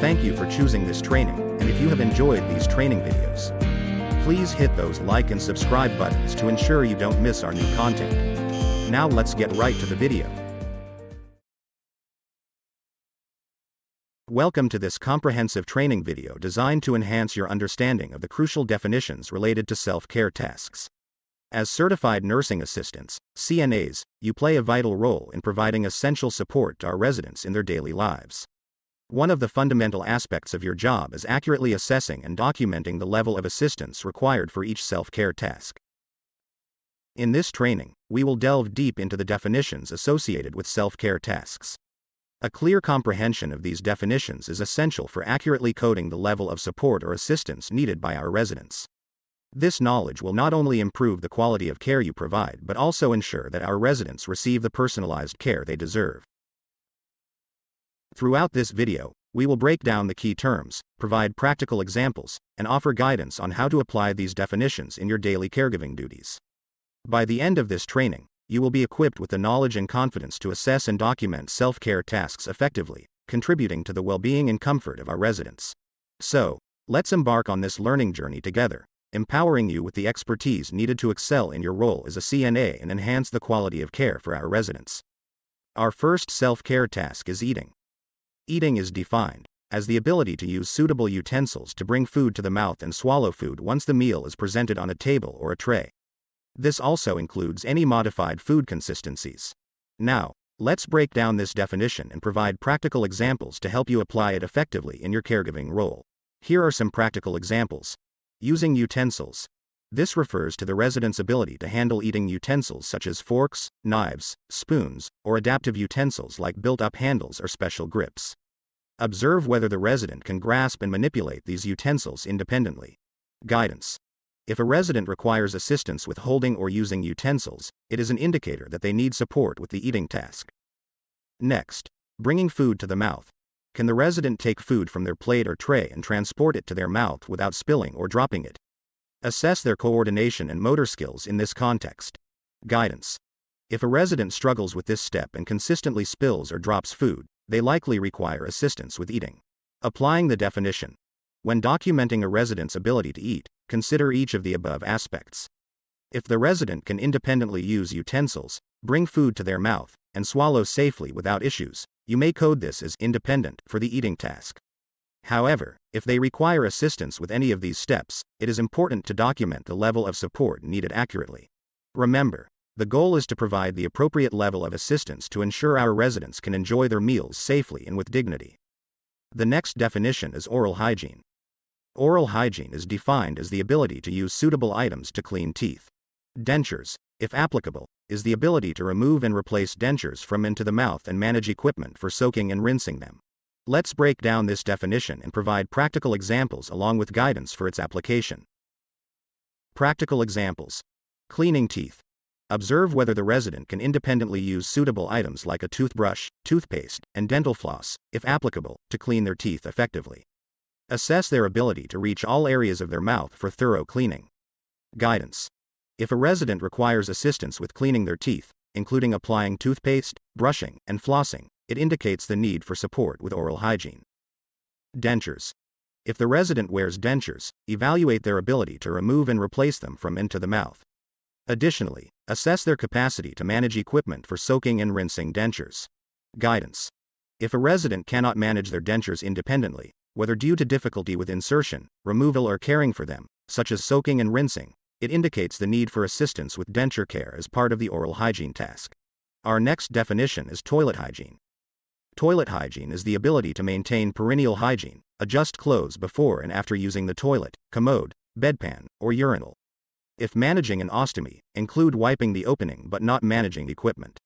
Thank you for choosing this training, and if you have enjoyed these training videos, please hit those like and subscribe buttons to ensure you don't miss our new content. Now let's get right to the video. Welcome to this comprehensive training video designed to enhance your understanding of the crucial definitions related to self-care tasks. As certified nursing assistants, CNAs, you play a vital role in providing essential support to our residents in their daily lives. One of the fundamental aspects of your job is accurately assessing and documenting the level of assistance required for each self-care task. In this training, we will delve deep into the definitions associated with self-care tasks. A clear comprehension of these definitions is essential for accurately coding the level of support or assistance needed by our residents. This knowledge will not only improve the quality of care you provide but also ensure that our residents receive the personalized care they deserve. Throughout this video, we will break down the key terms, provide practical examples, and offer guidance on how to apply these definitions in your daily caregiving duties. By the end of this training, you will be equipped with the knowledge and confidence to assess and document self-care tasks effectively, contributing to the well-being and comfort of our residents. So, let's embark on this learning journey together, empowering you with the expertise needed to excel in your role as a CNA and enhance the quality of care for our residents. Our first self-care task is eating. Eating is defined as the ability to use suitable utensils to bring food to the mouth and swallow food once the meal is presented on a table or a tray. This also includes any modified food consistencies. Now, let's break down this definition and provide practical examples to help you apply it effectively in your caregiving role. Here are some practical examples. Using utensils. This refers to the resident's ability to handle eating utensils such as forks, knives, spoons, or adaptive utensils like built-up handles or special grips. Observe whether the resident can grasp and manipulate these utensils independently. Guidance. If a resident requires assistance with holding or using utensils, it is an indicator that they need support with the eating task. Next, bringing food to the mouth. Can the resident take food from their plate or tray and transport it to their mouth without spilling or dropping it? Assess their coordination and motor skills in this context. Guidance. If a resident struggles with this step and consistently spills or drops food, they likely require assistance with eating. Applying the definition. When documenting a resident's ability to eat, consider each of the above aspects. If the resident can independently use utensils, bring food to their mouth, and swallow safely without issues, you may code this as independent for the eating task. However, if they require assistance with any of these steps, it is important to document the level of support needed accurately. Remember, the goal is to provide the appropriate level of assistance to ensure our residents can enjoy their meals safely and with dignity. The next definition is oral hygiene. Oral hygiene is defined as the ability to use suitable items to clean teeth. Dentures, if applicable, is the ability to remove and replace dentures from into the mouth and manage equipment for soaking and rinsing them. Let's break down this definition and provide practical examples along with guidance for its application. Practical examples. Cleaning teeth. Observe whether the resident can independently use suitable items like a toothbrush, toothpaste, and dental floss, if applicable, to clean their teeth effectively. Assess their ability to reach all areas of their mouth for thorough cleaning. Guidance. If a resident requires assistance with cleaning their teeth, including applying toothpaste, brushing, and flossing, it indicates the need for support with oral hygiene. Dentures. If the resident wears dentures, evaluate their ability to remove and replace them from into the mouth. Additionally, assess their capacity to manage equipment for soaking and rinsing dentures. Guidance. If a resident cannot manage their dentures independently, whether due to difficulty with insertion, removal, or caring for them, such as soaking and rinsing, it indicates the need for assistance with denture care as part of the oral hygiene task. Our next definition is toilet hygiene. Toilet hygiene is the ability to maintain perineal hygiene, adjust clothes before and after using the toilet, commode, bedpan, or urinal. If managing an ostomy, include wiping the opening but not managing equipment.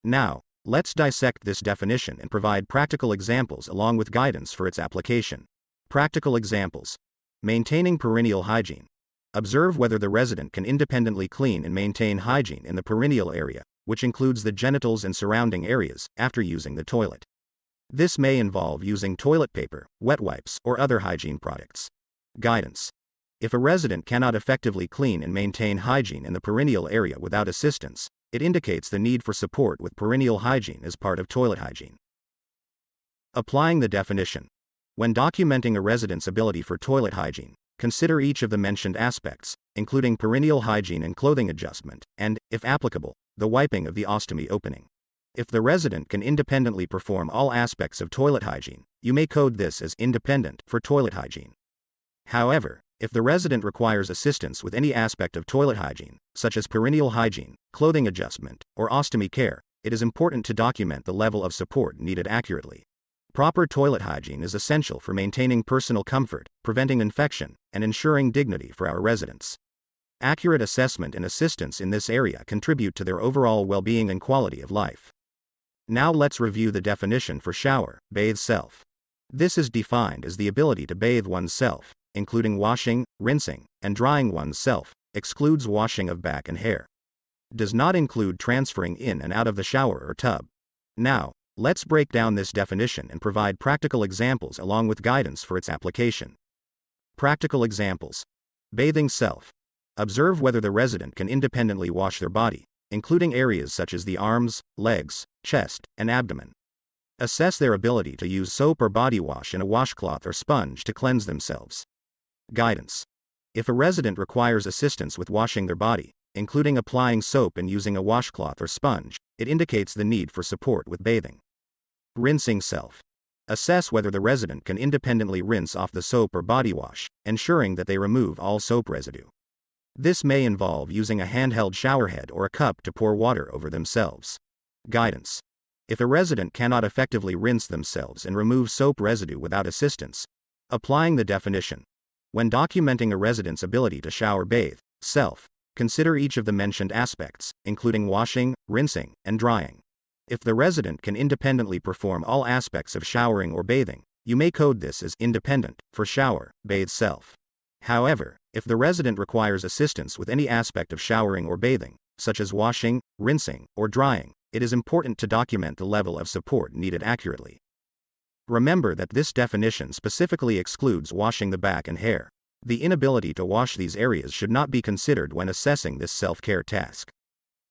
Now, let's dissect this definition and provide practical examples along with guidance for its application. Practical examples. Maintaining perineal hygiene. Observe whether the resident can independently clean and maintain hygiene in the perineal area, which includes the genitals and surrounding areas, after using the toilet. This may involve using toilet paper, wet wipes, or other hygiene products. Guidance. If a resident cannot effectively clean and maintain hygiene in the perineal area without assistance, it indicates the need for support with perineal hygiene as part of toilet hygiene. Applying the definition. When documenting a resident's ability for toilet hygiene, consider each of the mentioned aspects, including perineal hygiene and clothing adjustment, and, if applicable, the wiping of the ostomy opening. If the resident can independently perform all aspects of toilet hygiene, you may code this as independent for toilet hygiene. However, if the resident requires assistance with any aspect of toilet hygiene, such as perineal hygiene, clothing adjustment, or ostomy care, it is important to document the level of support needed accurately. Proper toilet hygiene is essential for maintaining personal comfort, preventing infection, and ensuring dignity for our residents. Accurate assessment and assistance in this area contribute to their overall well-being and quality of life. Now let's review the definition for shower, bathe self. This is defined as the ability to bathe oneself, including washing, rinsing, and drying oneself, excludes washing of back and hair. Does not include transferring in and out of the shower or tub. Now, let's break down this definition and provide practical examples along with guidance for its application. Practical examples. Bathing self. Observe whether the resident can independently wash their body, including areas such as the arms, legs, chest, and abdomen. Assess their ability to use soap or body wash and a washcloth or sponge to cleanse themselves. Guidance. If a resident requires assistance with washing their body, including applying soap and using a washcloth or sponge, it indicates the need for support with bathing. Rinsing self. Assess whether the resident can independently rinse off the soap or body wash, ensuring that they remove all soap residue. This may involve using a handheld showerhead or a cup to pour water over themselves. Guidance. If a resident cannot effectively rinse themselves and remove soap residue without assistance, applying the definition. When documenting a resident's ability to shower, bathe self, consider each of the mentioned aspects, including washing, rinsing, and drying. If the resident can independently perform all aspects of showering or bathing, you may code this as independent for shower, bathe self. However, if the resident requires assistance with any aspect of showering or bathing, such as washing, rinsing, or drying, it is important to document the level of support needed accurately. Remember that this definition specifically excludes washing the back and hair. The inability to wash these areas should not be considered when assessing this self-care task.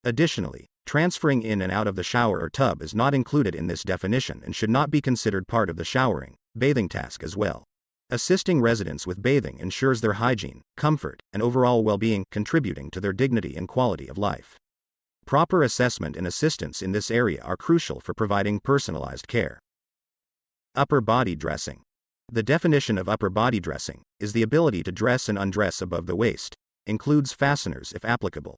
Additionally, transferring in and out of the shower or tub is not included in this definition and should not be considered part of the showering, bathing task as well. Assisting residents with bathing ensures their hygiene, comfort, and overall well-being, contributing to their dignity and quality of life. Proper assessment and assistance in this area are crucial for providing personalized care. Upper body dressing. The definition of upper body dressing is the ability to dress and undress above the waist, includes fasteners if applicable.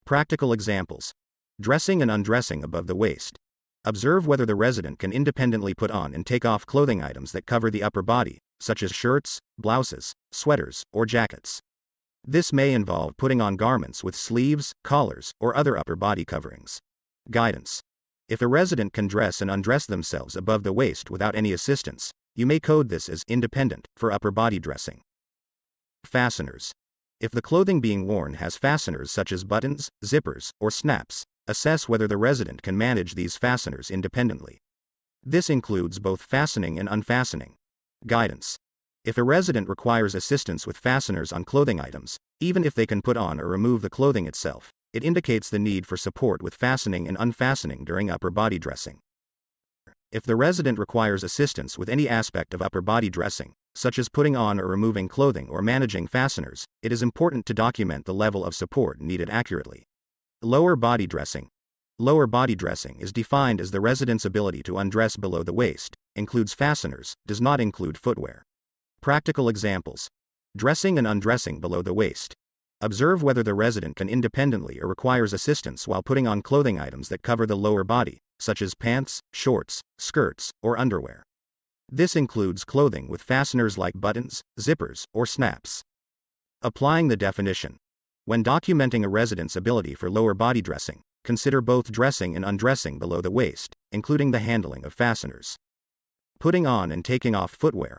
Practical examples. Dressing and undressing above the waist. Observe whether the resident can independently put on and take off clothing items that cover the upper body, such as shirts, blouses, sweaters, or jackets. This may involve putting on garments with sleeves, collars, or other upper body coverings. Guidance. If a resident can dress and undress themselves above the waist without any assistance, you may code this as independent for upper body dressing. Fasteners. If the clothing being worn has fasteners such as buttons, zippers, or snaps, assess whether the resident can manage these fasteners independently. This includes both fastening and unfastening. Guidance. If a resident requires assistance with fasteners on clothing items, even if they can put on or remove the clothing itself, it indicates the need for support with fastening and unfastening during upper body dressing. If the resident requires assistance with any aspect of upper body dressing, such as putting on or removing clothing or managing fasteners, it is important to document the level of support needed accurately. Lower body dressing. Lower body dressing is defined as the resident's ability to undress below the waist, includes fasteners, does not include footwear. Practical examples. Dressing and undressing below the waist. Observe whether the resident can independently or requires assistance while putting on clothing items that cover the lower body, such as pants, shorts, skirts, or underwear. This includes clothing with fasteners like buttons, zippers, or snaps. Applying the definition. When documenting a resident's ability for lower body dressing, consider both dressing and undressing below the waist, including the handling of fasteners. Putting on and taking off footwear.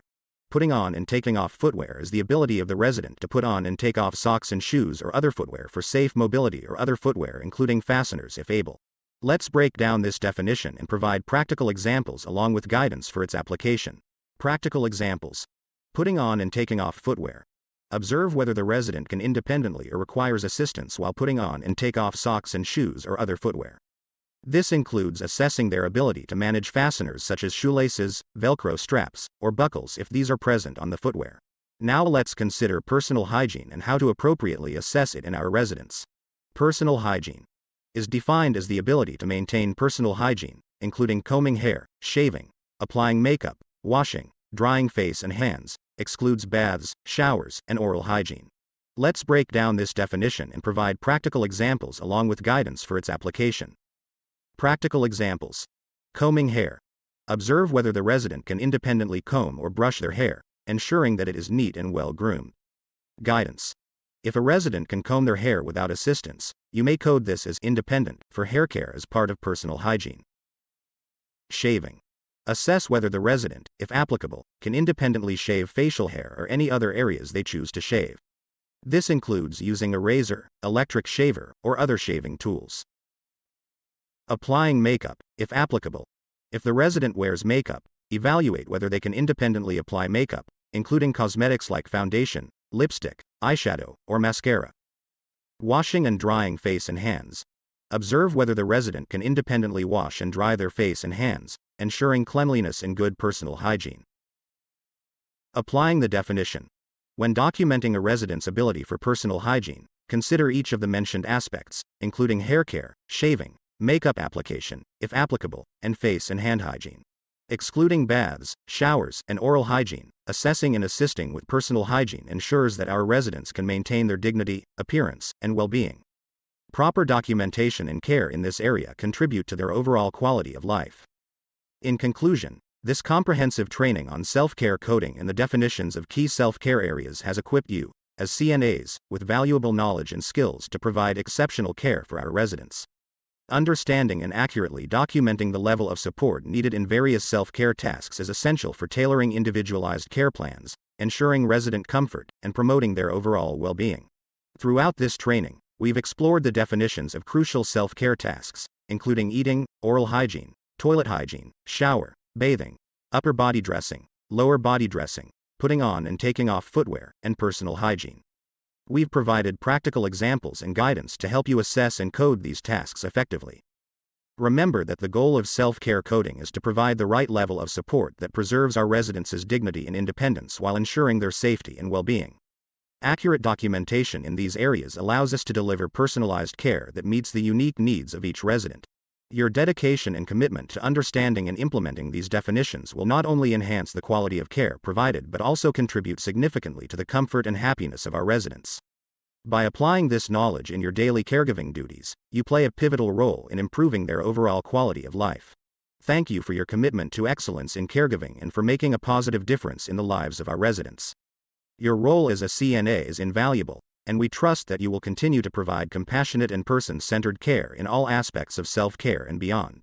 Putting on and taking off footwear is the ability of the resident to put on and take off socks and shoes or other footwear for safe mobility or other footwear including fasteners if able. Let's break down this definition and provide practical examples along with guidance for its application. Practical examples. Putting on and taking off footwear. Observe whether the resident can independently or requires assistance while putting on and take off socks and shoes or other footwear. This includes assessing their ability to manage fasteners such as shoelaces, Velcro straps, or buckles if these are present on the footwear. Now let's consider personal hygiene and how to appropriately assess it in our residence. Personal hygiene is defined as the ability to maintain personal hygiene, including combing hair, shaving, applying makeup, washing, drying face and hands, excludes baths, showers, and oral hygiene. Let's break down this definition and provide practical examples along with guidance for its application. Practical examples. Combing hair. Observe whether the resident can independently comb or brush their hair, ensuring that it is neat and well groomed. Guidance. If a resident can comb their hair without assistance, you may code this as independent for hair care as part of personal hygiene. Shaving. Assess whether the resident, if applicable, can independently shave facial hair or any other areas they choose to shave. This includes using a razor, electric shaver, or other shaving tools. Applying makeup, if applicable. If the resident wears makeup, evaluate whether they can independently apply makeup, including cosmetics like foundation, lipstick, eyeshadow, or mascara. Washing and drying face and hands. Observe whether the resident can independently wash and dry their face and hands, ensuring cleanliness and good personal hygiene. Applying the definition. When documenting a resident's ability for personal hygiene, consider each of the mentioned aspects, including hair care, shaving, makeup application, if applicable, and face and hand hygiene. Excluding baths, showers, and oral hygiene, assessing and assisting with personal hygiene ensures that our residents can maintain their dignity, appearance, and well-being. Proper documentation and care in this area contribute to their overall quality of life. In conclusion, this comprehensive training on self-care coding and the definitions of key self-care areas has equipped you, as CNAs, with valuable knowledge and skills to provide exceptional care for our residents. Understanding and accurately documenting the level of support needed in various self-care tasks is essential for tailoring individualized care plans, ensuring resident comfort, and promoting their overall well-being. Throughout this training, we've explored the definitions of crucial self-care tasks, including eating, oral hygiene, toilet hygiene, shower, bathing, upper body dressing, lower body dressing, putting on and taking off footwear, and personal hygiene. We've provided practical examples and guidance to help you assess and code these tasks effectively. Remember that the goal of self-care coding is to provide the right level of support that preserves our residents' dignity and independence while ensuring their safety and well-being. Accurate documentation in these areas allows us to deliver personalized care that meets the unique needs of each resident. Your dedication and commitment to understanding and implementing these definitions will not only enhance the quality of care provided but also contribute significantly to the comfort and happiness of our residents. By applying this knowledge in your daily caregiving duties, you play a pivotal role in improving their overall quality of life. Thank you for your commitment to excellence in caregiving and for making a positive difference in the lives of our residents. Your role as a CNA is invaluable, and we trust that you will continue to provide compassionate and person-centered care in all aspects of self-care and beyond.